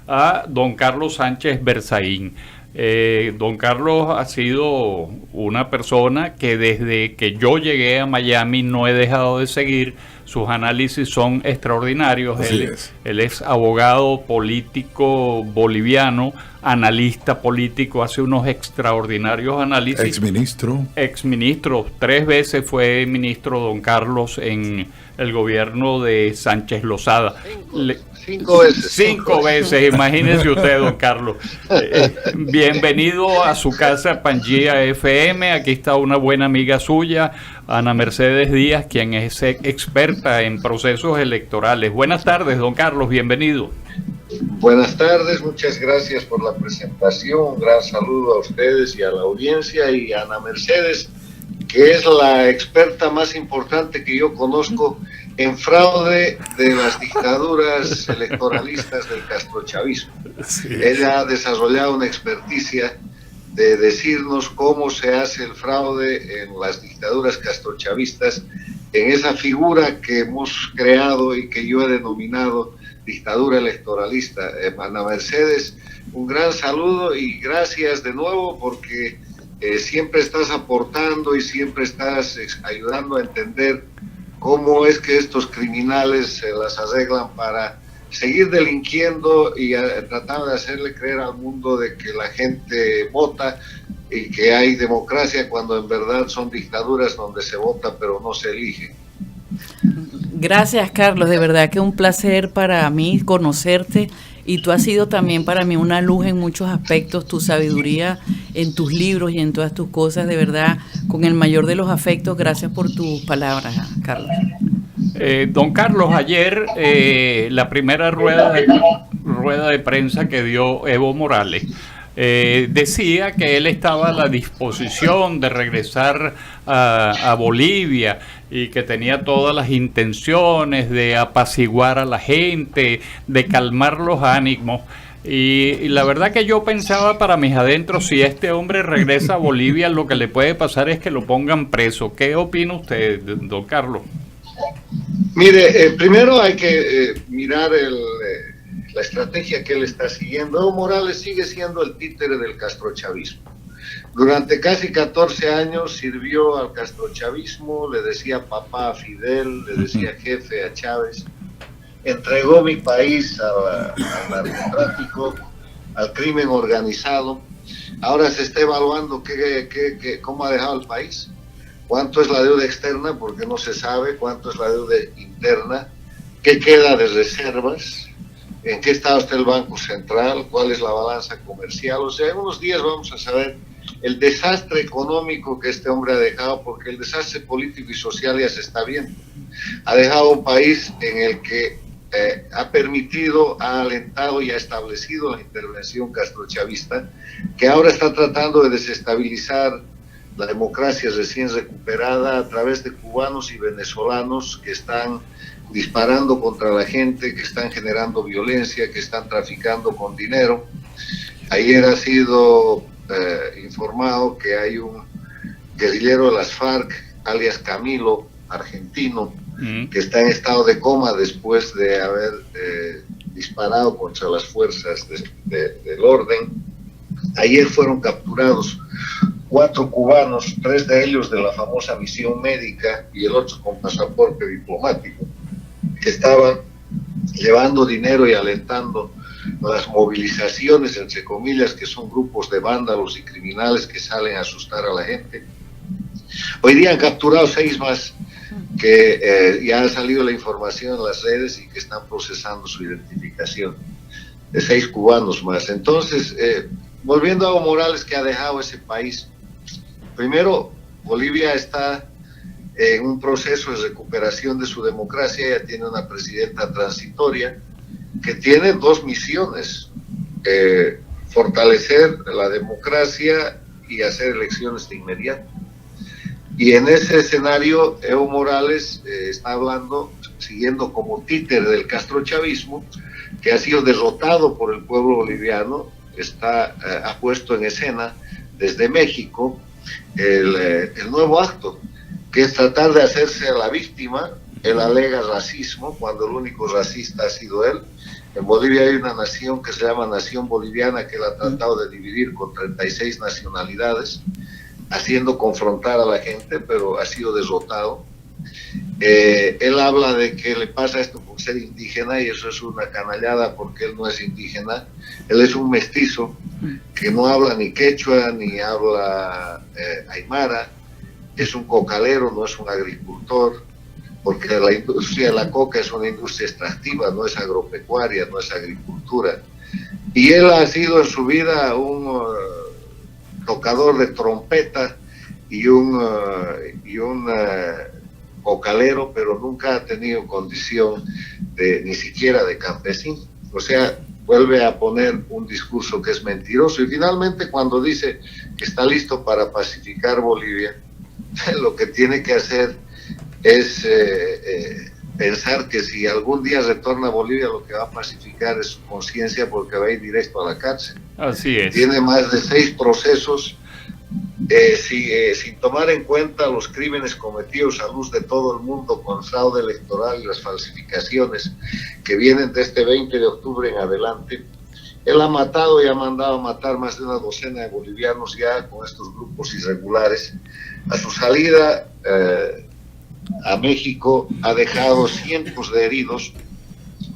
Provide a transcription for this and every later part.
a don Carlos Sánchez Berzaín. Don Carlos ha sido una persona que desde que yo llegué a Miami no he dejado de seguir. Sus análisis son extraordinarios. Él es abogado político boliviano, analista político, hace unos extraordinarios análisis. Exministro, 3 veces fue ministro don Carlos en el gobierno de Sánchez Lozada. 5 veces. 5 veces, imagínese usted, don Carlos. Bienvenido a su casa, Pangía FM. Aquí está una buena amiga suya, Ana Mercedes Díaz, quien es experta en procesos electorales. Buenas tardes, don Carlos, bienvenido. Buenas tardes, muchas gracias por la presentación. Un gran saludo a ustedes y a la audiencia, y a Ana Mercedes, que es la experta más importante que yo conozco en fraude de las dictaduras electoralistas del castrochavismo. Sí. Ella ha desarrollado una experticia de decirnos cómo se hace el fraude en las dictaduras castrochavistas, en esa figura que hemos creado y que yo he denominado dictadura electoralista. Ana Mercedes, un gran saludo y gracias de nuevo, porque siempre estás aportando y siempre estás ayudando a entender cómo es que estos criminales se las arreglan para seguir delinquiendo y tratar de hacerle creer al mundo de que la gente vota y que hay democracia, cuando en verdad son dictaduras donde se vota pero no se elige. Gracias, Carlos, de verdad que un placer para mí conocerte, y tú has sido también para mí una luz en muchos aspectos. Tu sabiduría en tus libros y en todas tus cosas, de verdad, con el mayor de los afectos. Gracias por tus palabras, Carlos. Don Carlos, ayer la primera rueda de prensa que dio Evo Morales decía que él estaba a la disposición de regresar a Bolivia y que tenía todas las intenciones de apaciguar a la gente, de calmar los ánimos. Y la verdad que yo pensaba para mis adentros, si este hombre regresa a Bolivia, lo que le puede pasar es que lo pongan preso. ¿Qué opina usted, don Carlos? Mire, primero hay que mirar la estrategia que él está siguiendo. Evo Morales sigue siendo el títere del castrochavismo. Durante casi 14 años sirvió al castrochavismo, le decía papá a Fidel, le decía jefe a Chávez, entregó mi país al narcotráfico, al crimen organizado. Ahora se está evaluando cómo ha dejado el país, cuánto es la deuda externa, porque no se sabe, cuánto es la deuda interna, qué queda de reservas, en qué estado está el Banco Central, cuál es la balanza comercial. O sea, en unos días vamos a saber el desastre económico que este hombre ha dejado, porque el desastre político y social ya se está viendo. Ha dejado un país en el que ha permitido, ha alentado y ha establecido la intervención castrochavista, que ahora está tratando de desestabilizar la democracia recién recuperada a través de cubanos y venezolanos que están disparando contra la gente, que están generando violencia, que están traficando con dinero. Ayer ha sido informado que hay un guerrillero de las FARC, alias Camilo, argentino, que está en estado de coma después de haber disparado contra las fuerzas del orden. Ayer fueron capturados 4 cubanos, 3 de ellos de la famosa misión médica y el otro con pasaporte diplomático, que estaban llevando dinero y alentando las movilizaciones, entre comillas, que son grupos de vándalos y criminales que salen a asustar a la gente. Hoy día han capturado 6 más, que ya ha salido la información en las redes y que están procesando su identificación, de 6 cubanos más. Entonces, volviendo a Evo Morales, que ha dejado ese país, primero, Bolivia está en un proceso de recuperación de su democracia. Ya tiene una presidenta transitoria que tiene 2 misiones: fortalecer la democracia y hacer elecciones de inmediato. Y en ese escenario, Evo Morales está hablando, siguiendo como títere del castrochavismo, que ha sido derrotado por el pueblo boliviano. Ha puesto en escena desde México el nuevo acto, que es tratar de hacerse a la víctima. Él alega racismo cuando el único racista ha sido él. En Bolivia hay una nación que se llama Nación Boliviana, que él ha tratado de dividir con 36 nacionalidades, haciendo confrontar a la gente, pero ha sido derrotado. Él habla de que le pasa esto por ser indígena, y eso es una canallada, porque él no es indígena. Él es un mestizo que no habla ni quechua ni habla aymara, es un cocalero, no es un agricultor, porque la industria de la coca es una industria extractiva, no es agropecuaria, no es agricultura. Y él ha sido en su vida un tocador de trompeta y un cocalero, pero nunca ha tenido condición ni siquiera de campesino. O sea, vuelve a poner un discurso que es mentiroso, y finalmente cuando dice que está listo para pacificar Bolivia, lo que tiene que hacer es pensar que si algún día retorna a Bolivia, lo que va a pacificar es su conciencia, porque va a ir directo a la cárcel. Así es. Tiene más de 6 procesos, sin tomar en cuenta los crímenes cometidos a luz de todo el mundo con fraude electoral y las falsificaciones que vienen de este 20 de octubre en adelante. Él ha matado y ha mandado a matar más de una docena de bolivianos ya con estos grupos irregulares. A su salida a México ha dejado cientos de heridos.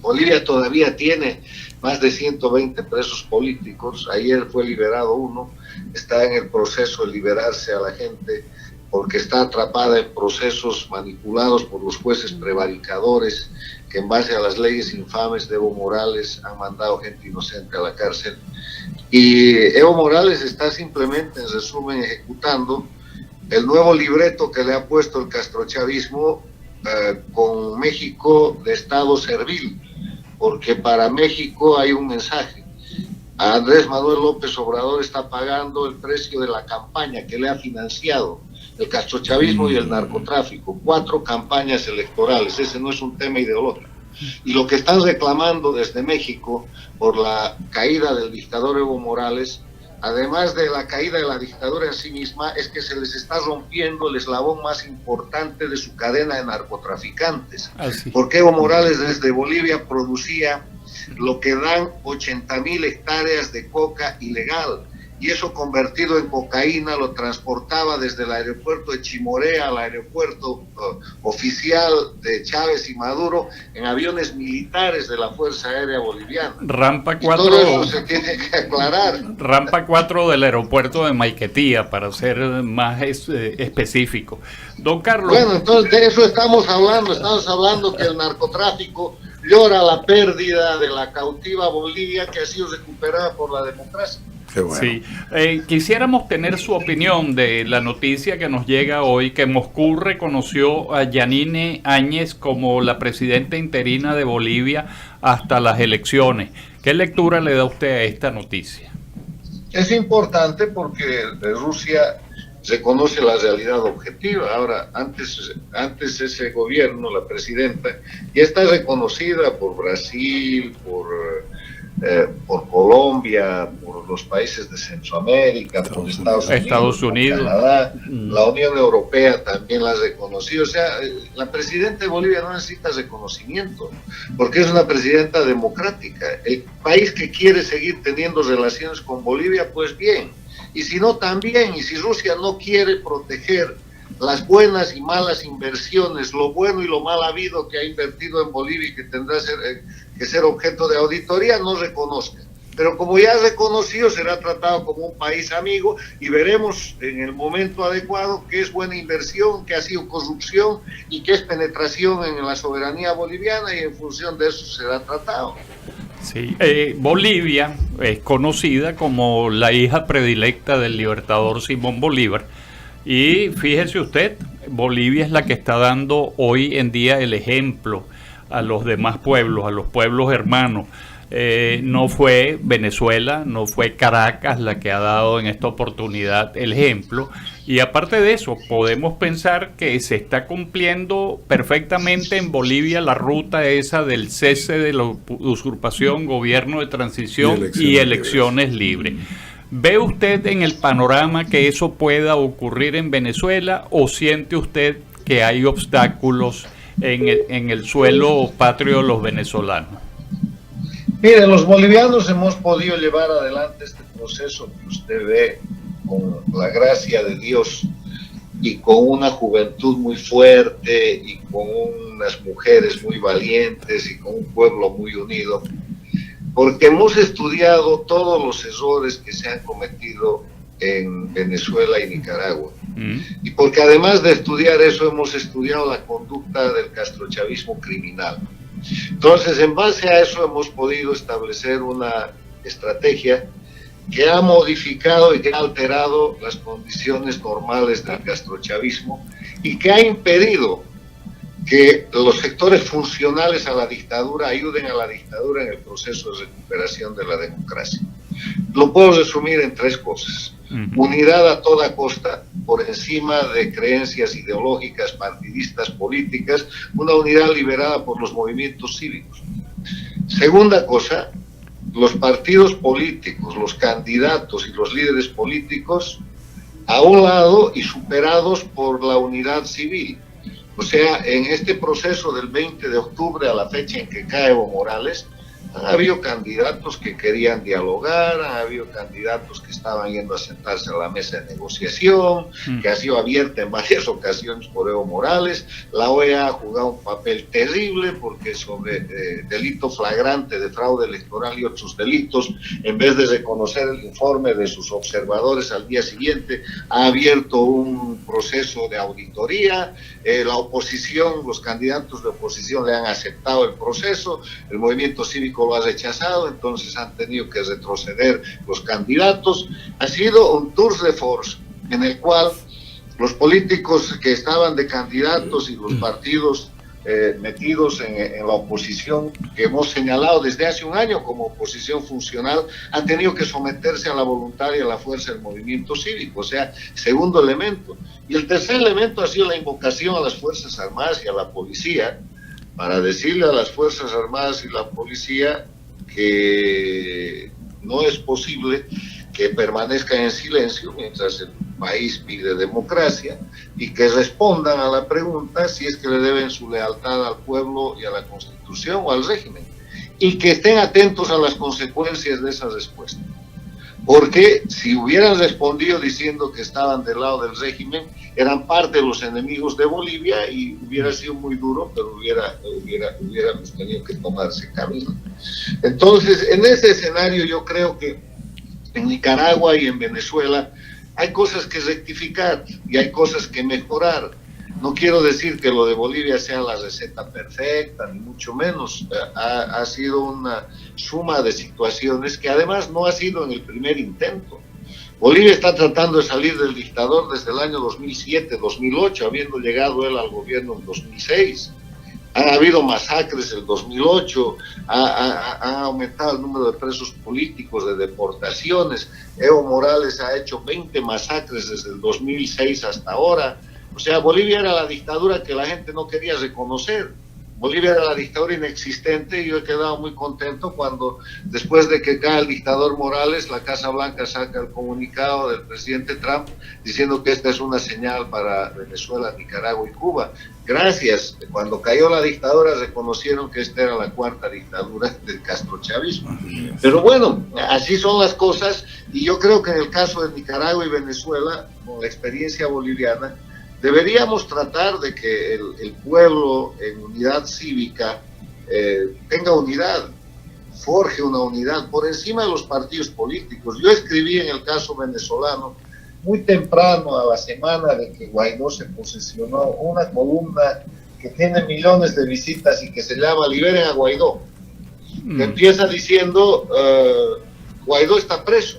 Bolivia todavía tiene más de 120 presos políticos. Ayer fue liberado uno. Está en el proceso de liberarse a la gente porque está atrapada en procesos manipulados por los jueces prevaricadores que, en base a las leyes infames de Evo Morales, han mandado gente inocente a la cárcel. Y Evo Morales está simplemente, en resumen, ejecutando el nuevo libreto que le ha puesto el castrochavismo con México de Estado servil, porque para México hay un mensaje. A Andrés Manuel López Obrador está pagando el precio de la campaña que le ha financiado el castrochavismo y el narcotráfico. 4 campañas electorales, ese no es un tema ideológico. Y lo que están reclamando desde México por la caída del dictador Evo Morales, además de la caída de la dictadura en sí misma, es que se les está rompiendo el eslabón más importante de su cadena de narcotraficantes. Porque Evo Morales desde Bolivia producía lo que dan 80,000 hectáreas de coca ilegal, y eso convertido en cocaína lo transportaba desde el aeropuerto de Chimorea al aeropuerto oficial de Chávez y Maduro en aviones militares de la Fuerza Aérea Boliviana. Rampa 4, todo eso se tiene que aclarar. Rampa 4 del aeropuerto de Maiquetía, para ser más específico. Don Carlos. Bueno, entonces de eso estamos hablando que el narcotráfico llora la pérdida de la cautiva Bolivia, que ha sido recuperada por la democracia. Bueno. Sí, quisiéramos tener su opinión de la noticia que nos llega hoy, que Moscú reconoció a Yanine Áñez como la presidenta interina de Bolivia hasta las elecciones. ¿Qué lectura le da usted a esta noticia? Es importante porque Rusia reconoce la realidad objetiva. Ahora, antes ese gobierno, la presidenta, ya está reconocida por Brasil, por Colombia, por los países de Centroamérica, por Estados Unidos, por Canadá. La Unión Europea también la ha reconocido. O sea, la presidenta de Bolivia no necesita reconocimiento, porque es una presidenta democrática. El país que quiere seguir teniendo relaciones con Bolivia, pues bien, y si no, también. Y si Rusia no quiere proteger las buenas y malas inversiones, lo bueno y lo mal habido que ha invertido en Bolivia y que tendrá que ser objeto de auditoría, no reconozca. Pero como ya reconocido, será tratado como un país amigo, y veremos en el momento adecuado qué es buena inversión, qué ha sido corrupción y qué es penetración en la soberanía boliviana, y en función de eso será tratado. Sí, Bolivia es conocida como la hija predilecta del libertador Simón Bolívar. Y fíjese usted, Bolivia es la que está dando hoy en día el ejemplo a los demás pueblos, a los pueblos hermanos. No fue Venezuela, no fue Caracas la que ha dado en esta oportunidad el ejemplo. Y aparte de eso, podemos pensar que se está cumpliendo perfectamente en Bolivia la ruta esa del cese de la usurpación, gobierno de transición y elecciones libres. ¿Ve usted en el panorama que eso pueda ocurrir en Venezuela, o siente usted que hay obstáculos en el suelo patrio de los venezolanos? Mire, los bolivianos hemos podido llevar adelante este proceso que usted ve con la gracia de Dios y con una juventud muy fuerte y con unas mujeres muy valientes y con un pueblo muy unido, porque hemos estudiado todos los errores que se han cometido en Venezuela y Nicaragua. Y porque además de estudiar eso, hemos estudiado la conducta del castrochavismo criminal. Entonces, en base a eso hemos podido establecer una estrategia que ha modificado y que ha alterado las condiciones normales del castrochavismo y que ha impedido que los sectores funcionales a la dictadura ayuden a la dictadura en el proceso de recuperación de la democracia. Lo puedo resumir en 3 cosas. Unidad a toda costa, por encima de creencias ideológicas, partidistas, políticas, una unidad liberada por los movimientos cívicos. Segunda cosa, los partidos políticos, los candidatos y los líderes políticos a un lado y superados por la unidad civil. O sea, en este proceso del 20 de octubre a la fecha en que cae Evo Morales, han habido candidatos que querían dialogar, han habido candidatos que estaban yendo a sentarse a la mesa de negociación, que ha sido abierta en varias ocasiones por Evo Morales. La OEA ha jugado un papel terrible porque sobre delito flagrante de fraude electoral y otros delitos, en vez de reconocer el informe de sus observadores al día siguiente, ha abierto un proceso de auditoría. La oposición, los candidatos de oposición le han aceptado el proceso, el movimiento cívico lo ha rechazado, entonces han tenido que retroceder los candidatos. Ha sido un tour de force en el cual los políticos que estaban de candidatos y los partidos metidos en la oposición, que hemos señalado desde hace un año como oposición funcional, han tenido que someterse a la voluntad y a la fuerza del movimiento cívico. O sea, segundo elemento. Y el tercer elemento ha sido la invocación a las Fuerzas Armadas y a la policía, para decirle a las Fuerzas Armadas y la policía que no es posible que permanezcan en silencio mientras el país pide democracia y que respondan a la pregunta si es que le deben su lealtad al pueblo y a la Constitución o al régimen, y que estén atentos a las consecuencias de esa respuesta. Porque si hubieran respondido diciendo que estaban del lado del régimen, eran parte de los enemigos de Bolivia y hubiera sido muy duro, pero hubiéramos tenido que tomarse camino. Entonces, en ese escenario yo creo que en Nicaragua y en Venezuela hay cosas que rectificar y hay cosas que mejorar. No quiero decir que lo de Bolivia sea la receta perfecta, ni mucho menos. Ha sido una suma de situaciones que además no ha sido en el primer intento. Bolivia está tratando de salir del dictador desde el año 2007, 2008, habiendo llegado él al gobierno en 2006. Han habido masacres en el 2008, ha aumentado el número de presos políticos, de deportaciones. Evo Morales ha hecho 20 masacres desde el 2006 hasta ahora. O sea, Bolivia era la dictadura que la gente no quería reconocer. Bolivia era la dictadura inexistente y yo he quedado muy contento cuando, después de que cae el dictador Morales, la Casa Blanca saca el comunicado del presidente Trump diciendo que esta es una señal para Venezuela, Nicaragua y Cuba. Gracias. Cuando cayó la dictadura reconocieron que esta era la cuarta dictadura del castrochavismo. Pero bueno, así son las cosas y yo creo que en el caso de Nicaragua y Venezuela, con la experiencia boliviana, deberíamos tratar de que el pueblo en unidad cívica tenga unidad, forje una unidad por encima de los partidos políticos. Yo escribí en el caso venezolano, muy temprano a la semana de que Guaidó se posesionó, una columna que tiene millones de visitas y que se llama Liberen a Guaidó, que empieza diciendo Guaidó está preso,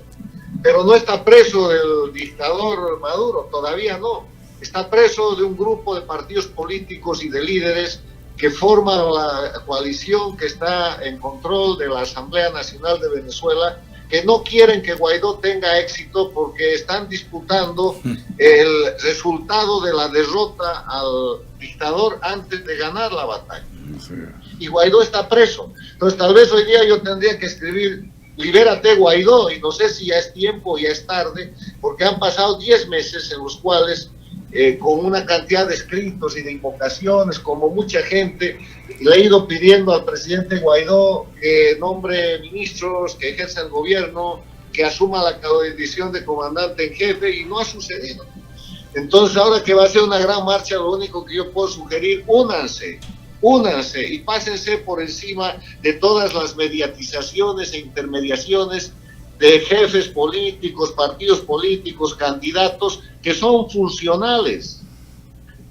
pero no está preso del dictador Maduro, todavía no. Está preso de un grupo de partidos políticos y de líderes que forman la coalición que está en control de la Asamblea Nacional de Venezuela, que no quieren que Guaidó tenga éxito porque están disputando el resultado de la derrota al dictador antes de ganar la batalla. Y Guaidó está preso. Entonces tal vez hoy día yo tendría que escribir libérate Guaidó, y no sé si ya es tiempo o ya es tarde, porque han pasado 10 meses en los cuales con una cantidad de escritos y de invocaciones, como mucha gente, le ha ido pidiendo al presidente Guaidó que nombre ministros, que ejerza el gobierno, que asuma la condición de comandante en jefe, y no ha sucedido. Entonces, ahora que va a ser una gran marcha, lo único que yo puedo sugerir, únanse y pásense por encima de todas las mediatizaciones e intermediaciones de jefes políticos, partidos políticos, candidatos que son funcionales,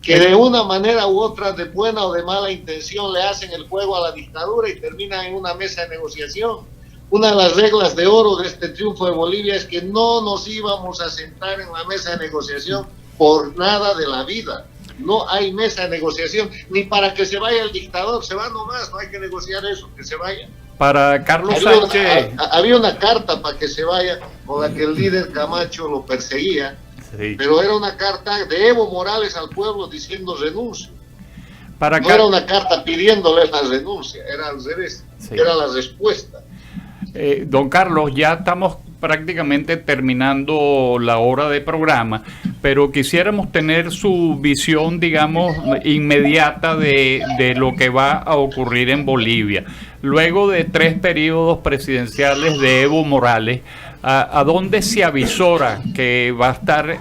que de una manera u otra, de buena o de mala intención, le hacen el juego a la dictadura y terminan en una mesa de negociación. Una de las reglas de oro de este triunfo de Bolivia es que no nos íbamos a sentar en la mesa de negociación por nada de la vida. No hay mesa de negociación, ni para que se vaya el dictador, se va nomás, no hay que negociar eso, que se vaya. Para Carlos Sánchez. Había una carta para que se vaya, con la que el líder Camacho lo perseguía, sí, pero era una carta de Evo Morales al pueblo diciendo renuncio. No era una carta pidiéndole la renuncia, era al revés, sí, era la respuesta. Don Carlos, ya estamos prácticamente terminando la hora de programa, pero quisiéramos tener su visión, digamos, inmediata de lo que va a ocurrir en Bolivia. Luego de 3 periodos presidenciales de Evo Morales, ¿a dónde se avisora que va a estar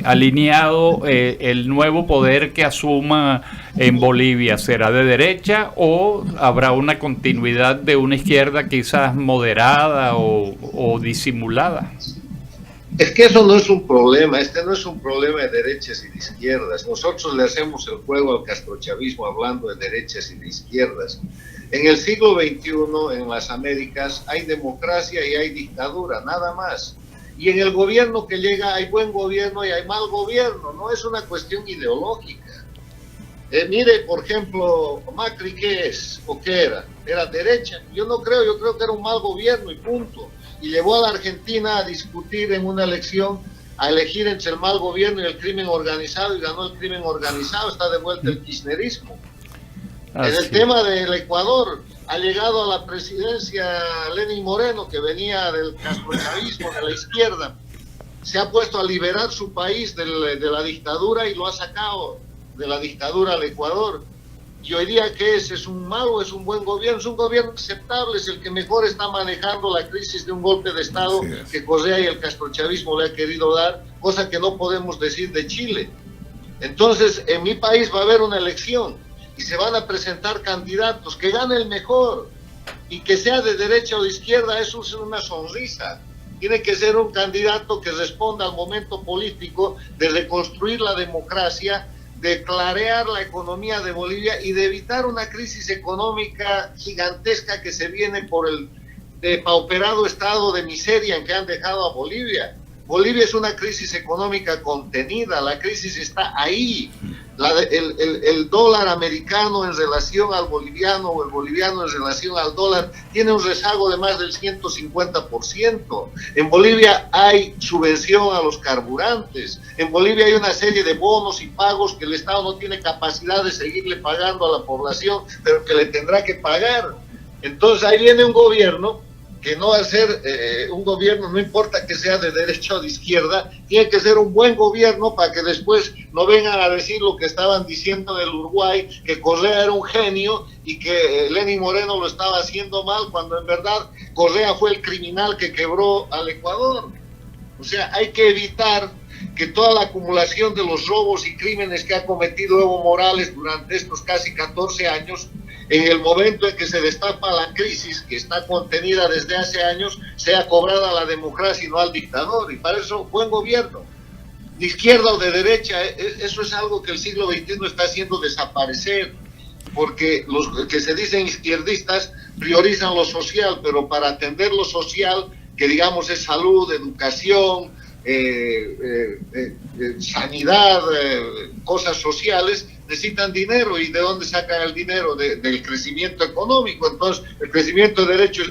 alineado el nuevo poder que asuma en Bolivia? ¿Será de derecha o habrá una continuidad de una izquierda quizás moderada o disimulada? Es que eso no es un problema, no es un problema de derechas y de izquierdas. Nosotros le hacemos el juego al castrochavismo hablando de derechas y de izquierdas. En el siglo XXI, en las Américas, hay democracia y hay dictadura, nada más. Y en el gobierno que llega hay buen gobierno y hay mal gobierno, no es una cuestión ideológica. Mire, por ejemplo, Macri, ¿qué es o qué era? ¿Era derecha? Yo creo que era un mal gobierno y punto. Y llevó a la Argentina a discutir en una elección, a elegir entre el mal gobierno y el crimen organizado, y ganó el crimen organizado, está de vuelta el kirchnerismo. En el tema del Ecuador, ha llegado a la presidencia Lenín Moreno, que venía del castrochavismo, de la izquierda, se ha puesto a liberar su país de la dictadura y lo ha sacado de la dictadura al Ecuador. Y hoy día, ¿qué es? ¿Es un mal o es un buen gobierno? Es un gobierno aceptable, es el que mejor está manejando la crisis de un golpe de Estado que Correa y el castrochavismo le ha querido dar, cosa que no podemos decir de Chile. Entonces, en mi país va a haber una elección y se van a presentar candidatos, que gane el mejor, y que sea de derecha o de izquierda, eso es una sonrisa. Tiene que ser un candidato que responda al momento político de reconstruir la democracia, de clarear la economía de Bolivia y de evitar una crisis económica gigantesca que se viene por el depauperado estado de miseria en que han dejado a Bolivia. Bolivia es una crisis económica contenida, la crisis está ahí. El dólar americano en relación al boliviano o el boliviano en relación al dólar tiene un rezago de más del 150%. En Bolivia hay subvención a los carburantes. En Bolivia hay una serie de bonos y pagos que el Estado no tiene capacidad de seguirle pagando a la población, pero que le tendrá que pagar. Entonces ahí viene un gobierno que no va a ser un gobierno, no importa que sea de derecha o de izquierda, tiene que ser un buen gobierno para que después no vengan a decir lo que estaban diciendo del Uruguay, que Correa era un genio y que Lenín Moreno lo estaba haciendo mal, cuando en verdad Correa fue el criminal que quebró al Ecuador. O sea, hay que evitar que toda la acumulación de los robos y crímenes que ha cometido Evo Morales durante estos casi 14 años, en el momento en que se destapa la crisis que está contenida desde hace años, sea cobrada a la democracia y no al dictador. Y para eso, buen gobierno, de izquierda o de derecha, eso es algo que el siglo XXI está haciendo desaparecer, porque los que se dicen izquierdistas priorizan lo social, pero para atender lo social, que digamos es salud, educación, sanidad, cosas sociales, necesitan dinero. ¿Y de dónde sacan el dinero? Del crecimiento económico. Entonces, el crecimiento de derecho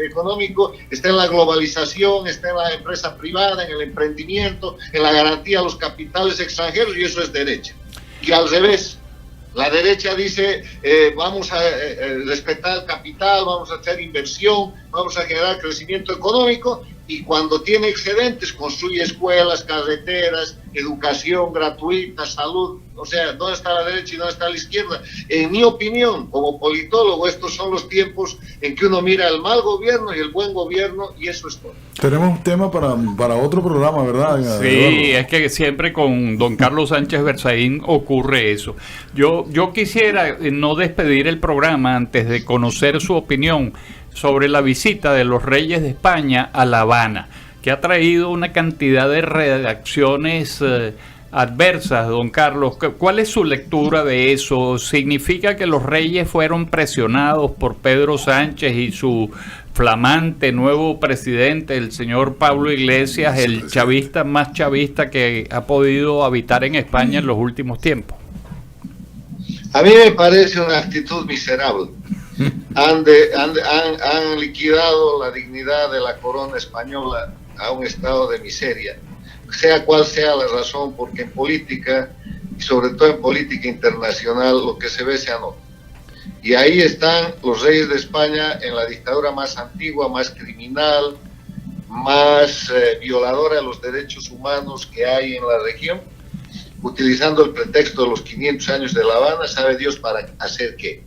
económico está en la globalización, está en la empresa privada, en el emprendimiento, en la garantía a los capitales extranjeros, y eso es derecha. Y al revés, la derecha dice, vamos a respetar el capital, vamos a hacer inversión, vamos a generar crecimiento económico, y cuando tiene excedentes construye escuelas, carreteras, educación gratuita, salud. O sea, ¿dónde está la derecha y dónde está la izquierda? En mi opinión, como politólogo, estos son los tiempos en que uno mira el mal gobierno y el buen gobierno, y eso es todo. Tenemos un tema para otro programa, ¿verdad? Sí, Eduardo? es que siempre con don Carlos Sánchez Berzaín ocurre eso. Yo quisiera no despedir el programa antes de conocer su opinión sobre la visita de los reyes de España a La Habana, que ha traído una cantidad de reacciones adversas, don Carlos. ¿Cuál es su lectura de eso? ¿Significa que los reyes fueron presionados por Pedro Sánchez y su flamante nuevo presidente, el señor Pablo Iglesias, el chavista más chavista que ha podido habitar en España en los últimos tiempos? A mí me parece una actitud miserable. Han liquidado la dignidad de la corona española a un estado de miseria, sea cual sea la razón, porque en política, y sobre todo en política internacional, lo que se ve se anota. Y ahí están los reyes de España en la dictadura más antigua, más criminal, más violadora de los derechos humanos que hay en la región, utilizando el pretexto de los 500 años de La Habana, sabe Dios para hacer qué.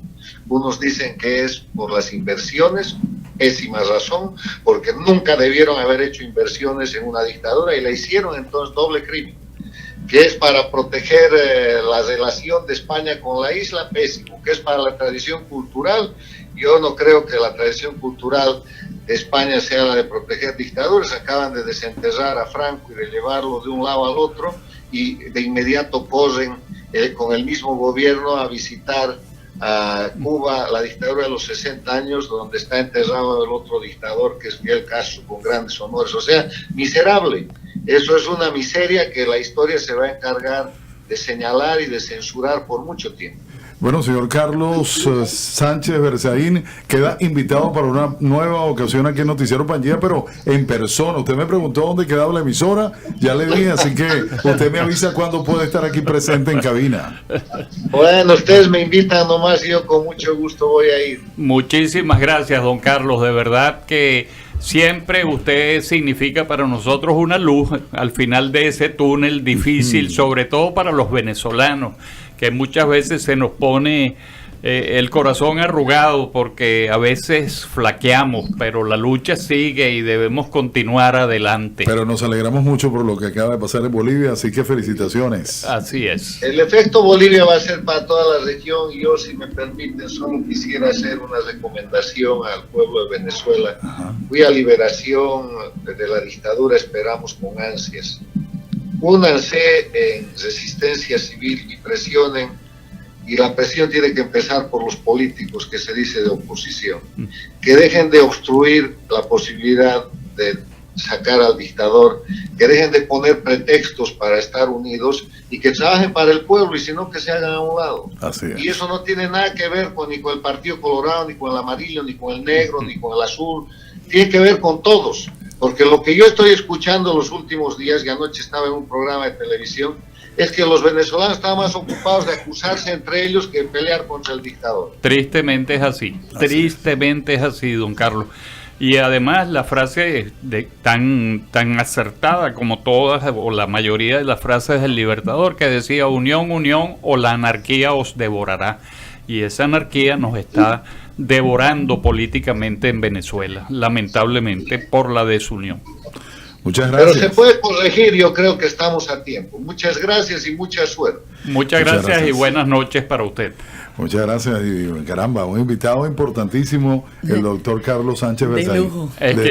Unos dicen que es por las inversiones, pésima razón, porque nunca debieron haber hecho inversiones en una dictadura y la hicieron, entonces doble crimen. Que es para proteger la relación de España con la isla, pésimo. Que es para la tradición cultural, yo no creo que la tradición cultural de España sea la de proteger dictaduras. Acaban de desenterrar a Franco y de llevarlo de un lado al otro, y de inmediato corren con el mismo gobierno a visitar a Cuba, la dictadura de los 60 años, donde está enterrado el otro dictador, que es Fidel Castro, con grandes honores. O sea, miserable. Eso es una miseria que la historia se va a encargar de señalar y de censurar por mucho tiempo. Bueno, señor Carlos Sánchez Berzaín, queda invitado para una nueva ocasión aquí en Noticiero Pangea, pero en persona. Usted me preguntó dónde quedaba la emisora, ya le dije, así que usted me avisa cuándo puede estar aquí presente en cabina. Bueno, ustedes me invitan nomás y yo con mucho gusto voy a ir. Muchísimas gracias, don Carlos. De verdad que siempre usted significa para nosotros una luz al final de ese túnel difícil, sobre todo para los venezolanos, que muchas veces se nos pone el corazón arrugado porque a veces flaqueamos, pero la lucha sigue y debemos continuar adelante. Pero nos alegramos mucho por lo que acaba de pasar en Bolivia, así que felicitaciones. Así es. El efecto Bolivia va a ser para toda la región, y yo, si me permiten, solo quisiera hacer una recomendación al pueblo de Venezuela. Cuya liberación de la dictadura esperamos con ansias. Únanse en resistencia civil y presionen, y la presión tiene que empezar por los políticos, que se dice de oposición, que dejen de obstruir la posibilidad de sacar al dictador, que dejen de poner pretextos para estar unidos y que trabajen para el pueblo, y si no, que se hagan a un lado. Así es. Y eso no tiene nada que ver ni con el Partido Colorado, ni con el amarillo, ni con el negro, ni con el azul, tiene que ver con todos. Porque lo que yo estoy escuchando los últimos días, y anoche estaba en un programa de televisión, es que los venezolanos estaban más ocupados de acusarse entre ellos que de pelear contra el dictador. Tristemente es así. Tristemente es así, don Carlos. Y además la frase tan acertada como todas o la mayoría de las frases del Libertador, que decía: unión, unión, o la anarquía os devorará. Y esa anarquía nos está devorando políticamente en Venezuela, lamentablemente, por la desunión. Muchas gracias. Pero se puede corregir, yo creo que estamos a tiempo. Muchas gracias y mucha suerte. Muchas gracias y buenas noches para usted. Muchas gracias. Y caramba, un invitado importantísimo, el doctor Carlos Sánchez Berzaín. De lujo. Es que